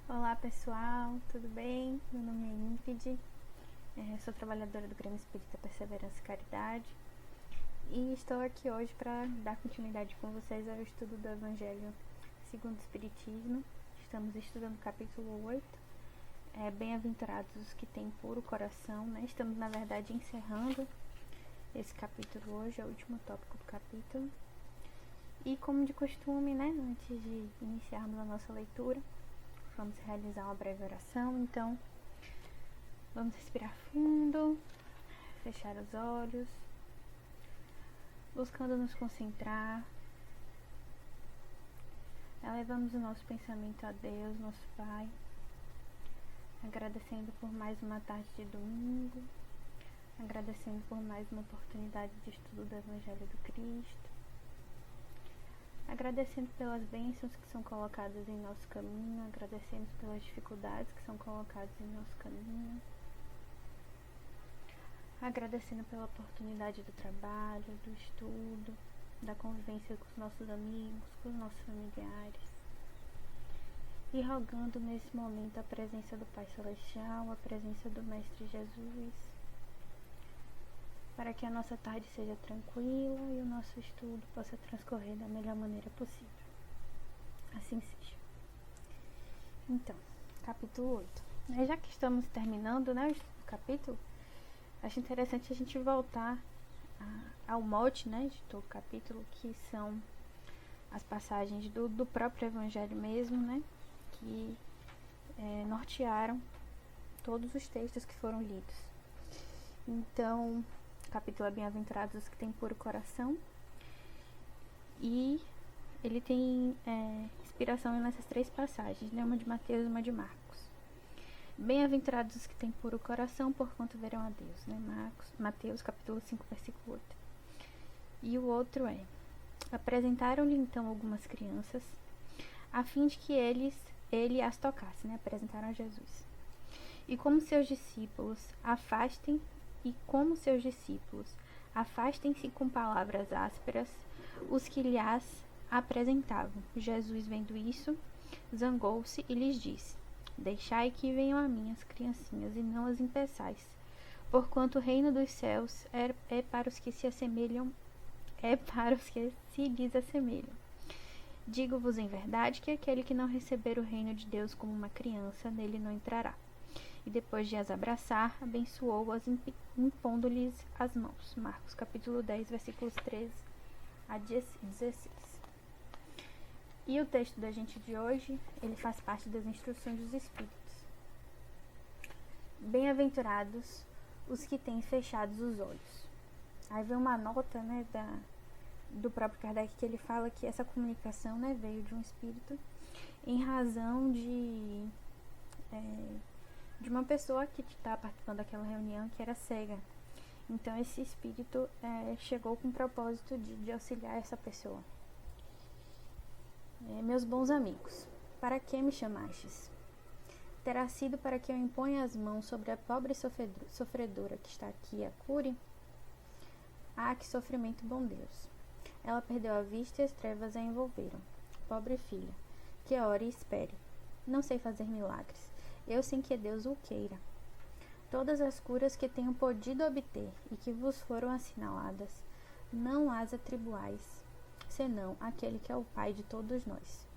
Olá pessoal, tudo bem? Meu nome é Ímpide, sou trabalhadora do Grêmio Espírita Perseverança e Caridade e estou aqui hoje para dar continuidade com vocês ao estudo do Evangelho segundo o Espiritismo. Estamos estudando o capítulo 8, Bem-aventurados os que têm puro coração, né? Estamos na verdade encerrando esse capítulo hoje, é o último tópico do capítulo. E como de costume, né, antes de iniciarmos a nossa leitura, vamos realizar uma breve oração. Então, vamos respirar fundo, fechar os olhos, buscando nos concentrar. Elevamos o nosso pensamento a Deus, nosso Pai, agradecendo por mais uma tarde de domingo, agradecendo por mais uma oportunidade de estudo do Evangelho do Cristo, agradecendo pelas bênçãos que são colocadas em nosso caminho, agradecendo pelas dificuldades que são colocadas em nosso caminho, agradecendo pela oportunidade do trabalho, do estudo, da convivência com os nossos amigos, com os nossos familiares, e rogando nesse momento a presença do Pai Celestial, a presença do Mestre Jesus, para que a nossa tarde seja tranquila e o nosso estudo possa transcorrer da melhor maneira possível. Assim seja. Então, capítulo 8. Já que estamos terminando, né, o capítulo, acho interessante a gente voltar ao mote, né, de todo o capítulo, que são as passagens do próprio Evangelho mesmo, né, que nortearam todos os textos que foram lidos. Então, o capítulo é Bem-aventurados os que têm puro coração, e ele tem inspiração nessas três passagens, né? Uma de Mateus e uma de Marcos. Bem-aventurados os que têm puro coração, porquanto verão a Deus, né? Mateus capítulo 5, versículo 8. E o outro é: apresentaram-lhe então algumas crianças, a fim de que ele as tocasse, né? Apresentaram a Jesus. E como seus discípulos afastem-se com palavras ásperas os que lhes apresentavam. Jesus, vendo isso, zangou-se e lhes disse: deixai que venham a mim as criancinhas, e não as impeçais, porquanto o reino dos céus é para os que se assemelham, lhes assemelham. Digo-vos em verdade que aquele que não receber o reino de Deus como uma criança, nele não entrará. E depois de as abraçar, abençoou-as, impondo-lhes as mãos. Marcos capítulo 10, versículos 13 a 16. E o texto da gente de hoje, ele faz parte das instruções dos Espíritos. Bem-aventurados os que têm fechados os olhos. Aí vem uma nota, né, do próprio Kardec, que ele fala que essa comunicação, né, veio de um Espírito em razão de uma pessoa que está participando daquela reunião que era cega. Então esse espírito chegou com o propósito de auxiliar essa pessoa. Meus bons amigos, para que me chamastes? Terá sido para que eu imponha as mãos sobre a pobre sofredora que está aqui e a cure? Ah, que sofrimento, bom Deus! Ela perdeu a vista e as trevas a envolveram. Pobre filha, que ore e espere. Não sei fazer milagres, eu sem que Deus o queira. Todas as curas que tenho podido obter e que vos foram assinaladas, não as atribuais, senão àquele que é o Pai de todos nós.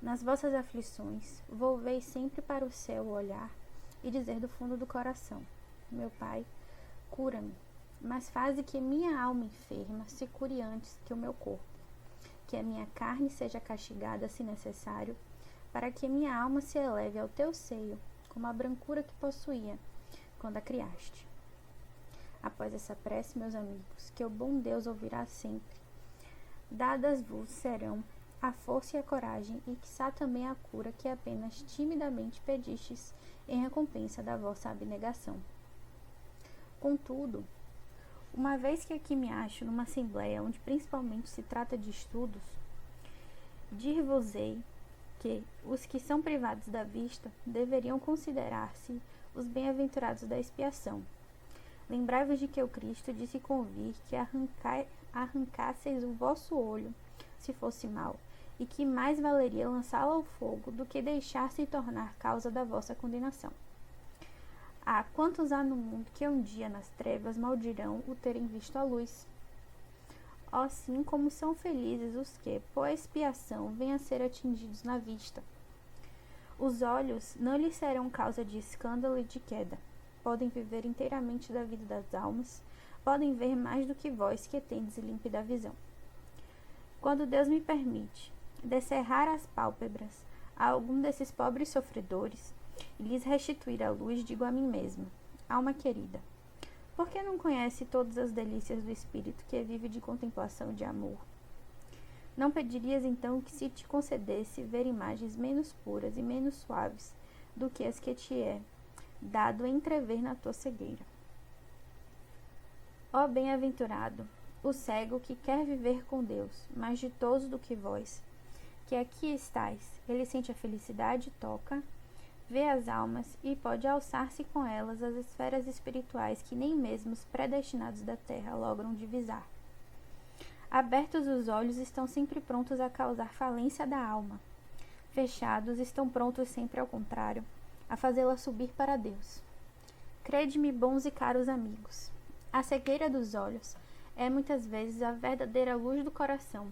Nas vossas aflições, volvei sempre para o céu o olhar e dizer do fundo do coração: meu Pai, cura-me, mas faze que minha alma enferma se cure antes que o meu corpo, que a minha carne seja castigada se necessário, para que minha alma se eleve ao teu seio, como a brancura que possuía quando a criaste. Após essa prece, meus amigos, que o bom Deus ouvirá sempre, dadas vos serão a força e a coragem, e quiçá também a cura que apenas timidamente pedistes em recompensa da vossa abnegação. Contudo, uma vez que aqui me acho numa assembleia onde principalmente se trata de estudos, dir-vos-ei que os que são privados da vista deveriam considerar-se os bem-aventurados da expiação. Lembrai-vos de que o Cristo disse convir que arrancasseis o vosso olho, se fosse mau, e que mais valeria lançá-la ao fogo do que deixar-se tornar causa da vossa condenação. Ah, quantos há no mundo que um dia nas trevas maldirão o terem visto a luz? Assim como são felizes os que, por expiação, vêm a ser atingidos na vista. Os olhos não lhes serão causa de escândalo e de queda. Podem viver inteiramente da vida das almas, podem ver mais do que vós que tendes límpida visão. Quando Deus me permite descerrar as pálpebras a algum desses pobres sofredores e lhes restituir a luz, digo a mim mesma, alma querida, por que não conhece todas as delícias do espírito que vive de contemplação e de amor? Não pedirias então que se te concedesse ver imagens menos puras e menos suaves do que as que te é dado entrever na tua cegueira? Ó bem-aventurado, o cego que quer viver com Deus, mais ditoso do que vós, que aqui estais, ele sente a felicidade, toca, vê as almas e pode alçar-se com elas às esferas espirituais que nem mesmo os predestinados da terra logram divisar. Abertos os olhos, estão sempre prontos a causar falência da alma. Fechados, estão prontos sempre ao contrário, a fazê-la subir para Deus. Crede-me, bons e caros amigos, a cegueira dos olhos é muitas vezes a verdadeira luz do coração,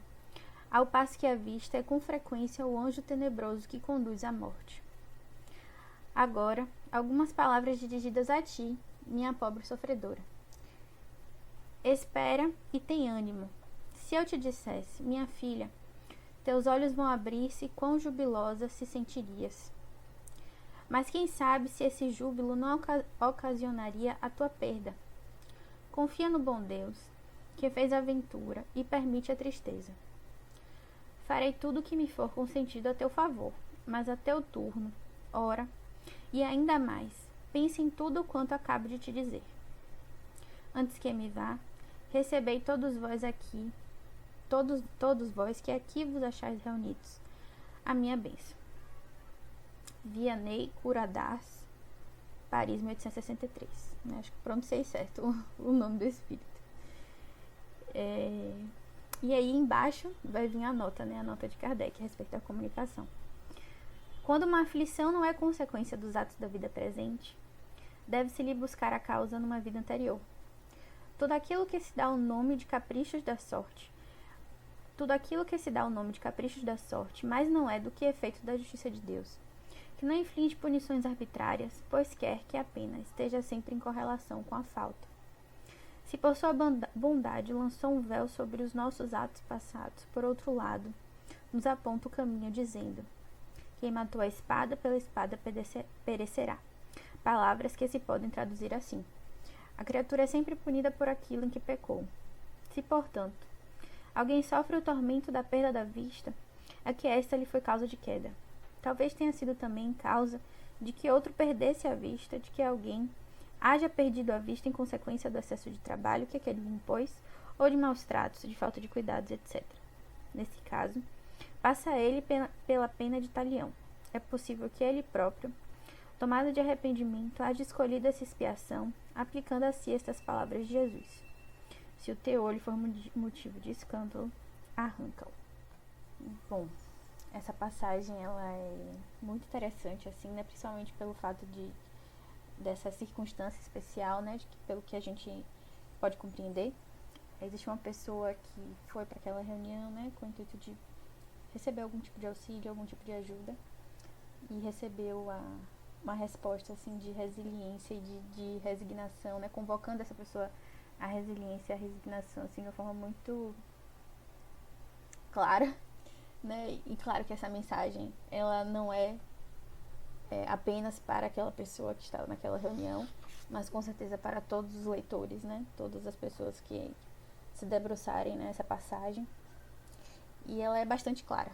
ao passo que a vista é com frequência o anjo tenebroso que conduz à morte. Agora, algumas palavras dirigidas a ti, minha pobre sofredora. Espera e tem ânimo. Se eu te dissesse, minha filha, teus olhos vão abrir-se, quão jubilosa se sentirias. Mas quem sabe se esse júbilo não ocasionaria a tua perda. Confia no bom Deus, que fez a ventura e permite a tristeza. Farei tudo o que me for consentido a teu favor, mas a teu turno, ora, e ainda mais, pense em tudo quanto acabo de te dizer. Antes que me vá, recebei todos vós aqui, todos vós que aqui vos achais reunidos, a minha bênção. Vianney Curadas, Paris, 1863. Acho que pronunciei certo o nome do espírito. E aí embaixo vai vir a nota, a nota de Kardec a respeito da comunicação. Quando uma aflição não é consequência dos atos da vida presente, deve-se-lhe buscar a causa numa vida anterior. Tudo aquilo que se dá o nome de caprichos da sorte, mais não é do que efeito da justiça de Deus, que não inflige punições arbitrárias, pois quer que a pena esteja sempre em correlação com a falta. Se por sua bondade lançou um véu sobre os nossos atos passados, por outro lado, nos aponta o caminho, dizendo: quem matou a espada, pela espada perecerá. Palavras que se podem traduzir assim: a criatura é sempre punida por aquilo em que pecou. Se, portanto, alguém sofre o tormento da perda da vista, é que esta lhe foi causa de queda. Talvez tenha sido também causa de que outro perdesse a vista, de que alguém haja perdido a vista em consequência do excesso de trabalho que aquele lhe impôs, ou de maus tratos, de falta de cuidados, etc. Nesse caso, passa ele pela pena de talião. É possível que ele próprio, tomado de arrependimento, haja escolhido essa expiação, aplicando a si estas palavras de Jesus: se o teu olho for motivo de escândalo, arranca-o. Bom, essa passagem ela é muito interessante, assim, né? Principalmente pelo fato dessa circunstância especial, né? Pelo que a gente pode compreender. Existe uma pessoa que foi para aquela reunião, né? Com o intuito de receber algum tipo de auxílio, algum tipo de ajuda, e recebeu uma resposta, assim, de resiliência e de resignação, né? Convocando essa pessoa à resiliência e à resignação, assim, de uma forma muito clara, né? E claro que essa mensagem, ela não é apenas para aquela pessoa que estava naquela reunião, mas com certeza para todos os leitores, né? Todas as pessoas que se debruçarem nessa passagem. E ela é bastante clara,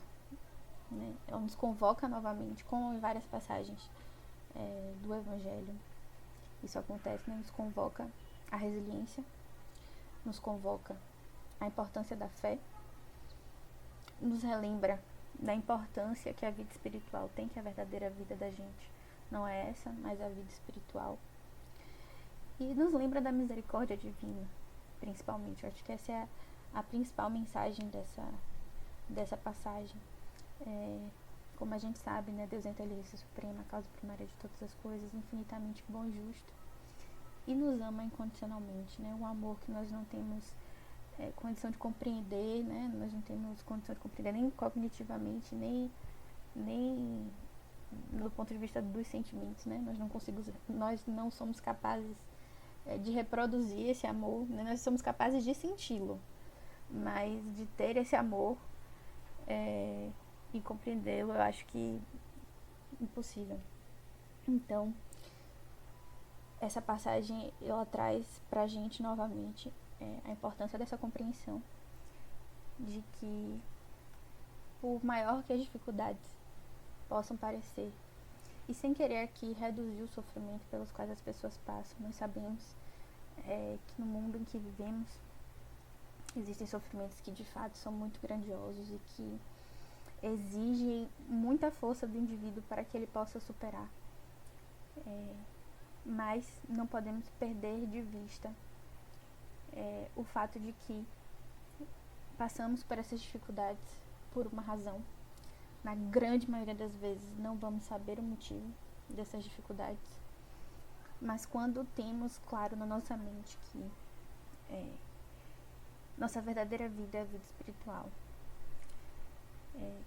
né? Ela nos convoca novamente, como em várias passagens do Evangelho. Isso acontece, né? Nos convoca a resiliência, nos convoca a importância da fé, nos relembra da importância que a vida espiritual tem, que a verdadeira vida da gente não é essa, mas a vida espiritual. E nos lembra da misericórdia divina, principalmente. Eu acho que essa é a principal mensagem dessa passagem. Como a gente sabe, né, Deus é a inteligência suprema, a causa primária de todas as coisas, infinitamente bom e justo, e nos ama incondicionalmente, né, um amor que nós não temos condição de compreender, né, nós não temos condição de compreender nem cognitivamente, nem do ponto de vista dos sentimentos, né, nós não somos capazes de reproduzir esse amor, né, nós somos capazes de senti-lo, mas de ter esse amor e compreendê-lo, eu acho que impossível. Então, essa passagem, ela traz pra gente novamente a importância dessa compreensão de que, por maior que as dificuldades possam parecer, e sem querer aqui reduzir o sofrimento pelos quais as pessoas passam, nós sabemos que no mundo em que vivemos existem sofrimentos que de fato são muito grandiosos e que exigem muita força do indivíduo para que ele possa superar. Mas não podemos perder de vista o fato de que passamos por essas dificuldades por uma razão. Na grande maioria das vezes não vamos saber o motivo dessas dificuldades, mas quando temos claro na nossa mente que nossa verdadeira vida é a vida espiritual,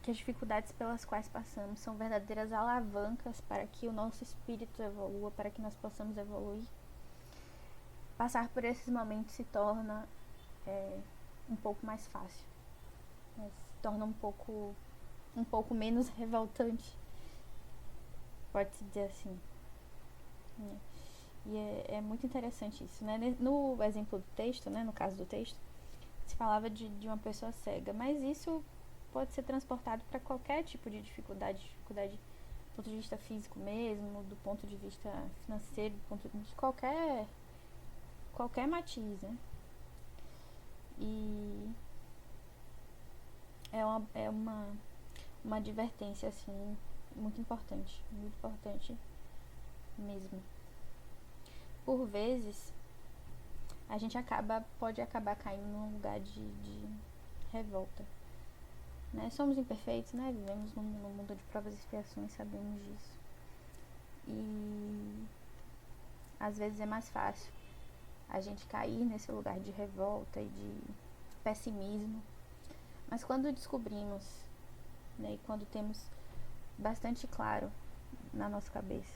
que as dificuldades pelas quais passamos são verdadeiras alavancas para que o nosso espírito evolua, para que nós possamos evoluir, passar por esses momentos se torna um pouco mais fácil, né? Se torna um pouco menos revoltante, pode-se dizer assim, né? E é muito interessante isso, né? No exemplo do texto, né, no caso do texto, se falava de uma pessoa cega, mas isso pode ser transportado para qualquer tipo de dificuldade do ponto de vista físico mesmo, do ponto de vista financeiro, do ponto de qualquer matiz, né? E é uma advertência, assim, muito importante mesmo. Por vezes, a gente pode acabar caindo num lugar de revolta, né? Somos imperfeitos, né? Vivemos num mundo de provas e expiações, sabemos disso. E às vezes é mais fácil a gente cair nesse lugar de revolta e de pessimismo. Mas quando descobrimos, né, e quando temos bastante claro na nossa cabeça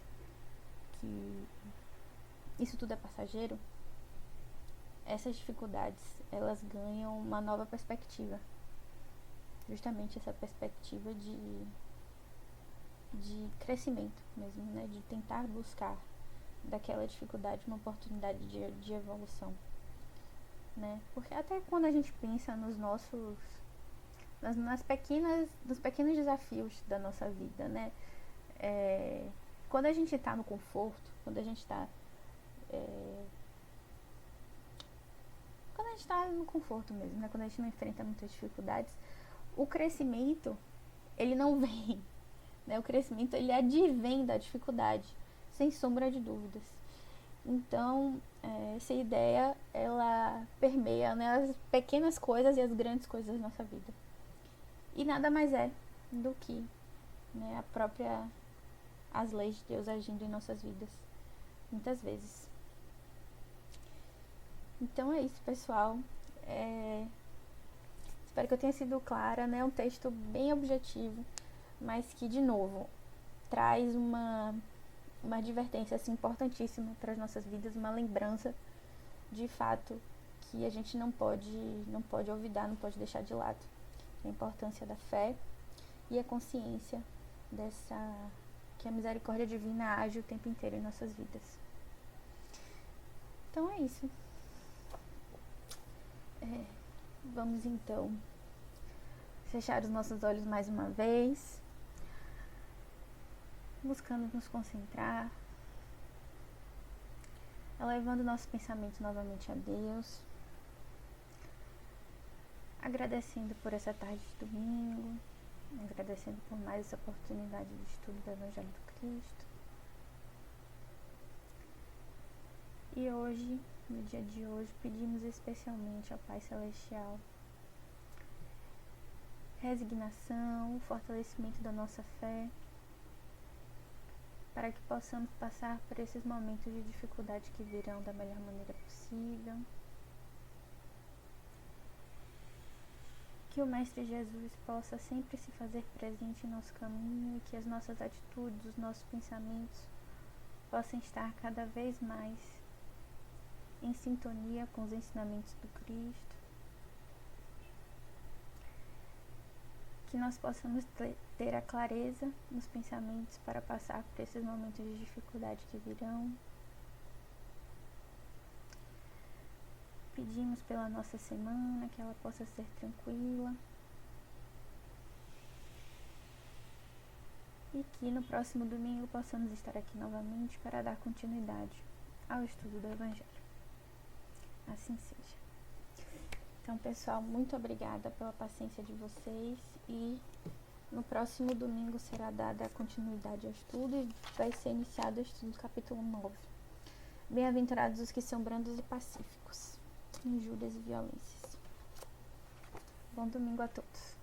que isso tudo é passageiro, essas dificuldades, elas ganham uma nova perspectiva. Justamente essa perspectiva de crescimento mesmo, né? De tentar buscar daquela dificuldade uma oportunidade de evolução, né? Porque até quando a gente pensa nos pequenos desafios da nossa vida, né? Quando a gente está no conforto, quando a gente está no conforto mesmo, né? Quando a gente não enfrenta muitas dificuldades, o crescimento, ele não vem, né? O crescimento, ele advém da dificuldade, sem sombra de dúvidas. Então, essa ideia, ela permeia, né, as pequenas coisas e as grandes coisas da nossa vida. E nada mais é do que, né, as leis de Deus agindo em nossas vidas, muitas vezes. Então é isso, pessoal. Espero que eu tenha sido clara, né? Um texto bem objetivo, mas que, de novo, traz uma advertência assim, importantíssima para as nossas vidas, uma lembrança de fato que a gente não pode olvidar, não pode deixar de lado. A importância da fé e a consciência que a misericórdia divina age o tempo inteiro em nossas vidas. Então é isso. Vamos então fechar os nossos olhos mais uma vez, buscando nos concentrar, elevando nosso pensamento novamente a Deus, agradecendo por essa tarde de domingo, agradecendo por mais essa oportunidade de estudo do Evangelho do Cristo. E hoje, no dia de hoje, pedimos especialmente ao Pai Celestial resignação, o fortalecimento da nossa fé, para que possamos passar por esses momentos de dificuldade que virão da melhor maneira possível. Que o Mestre Jesus possa sempre se fazer presente em nosso caminho e que as nossas atitudes, os nossos pensamentos possam estar cada vez mais em sintonia com os ensinamentos do Cristo. Que nós possamos ter a clareza nos pensamentos para passar por esses momentos de dificuldade que virão. Pedimos pela nossa semana, que ela possa ser tranquila. E que no próximo domingo possamos estar aqui novamente para dar continuidade ao estudo do Evangelho. Assim seja. Então, pessoal, muito obrigada pela paciência de vocês e no próximo domingo será dada a continuidade ao estudo e vai ser iniciado o estudo do capítulo 9. Bem-aventurados os que são brandos e pacíficos, injúrias e violências. Bom domingo a todos.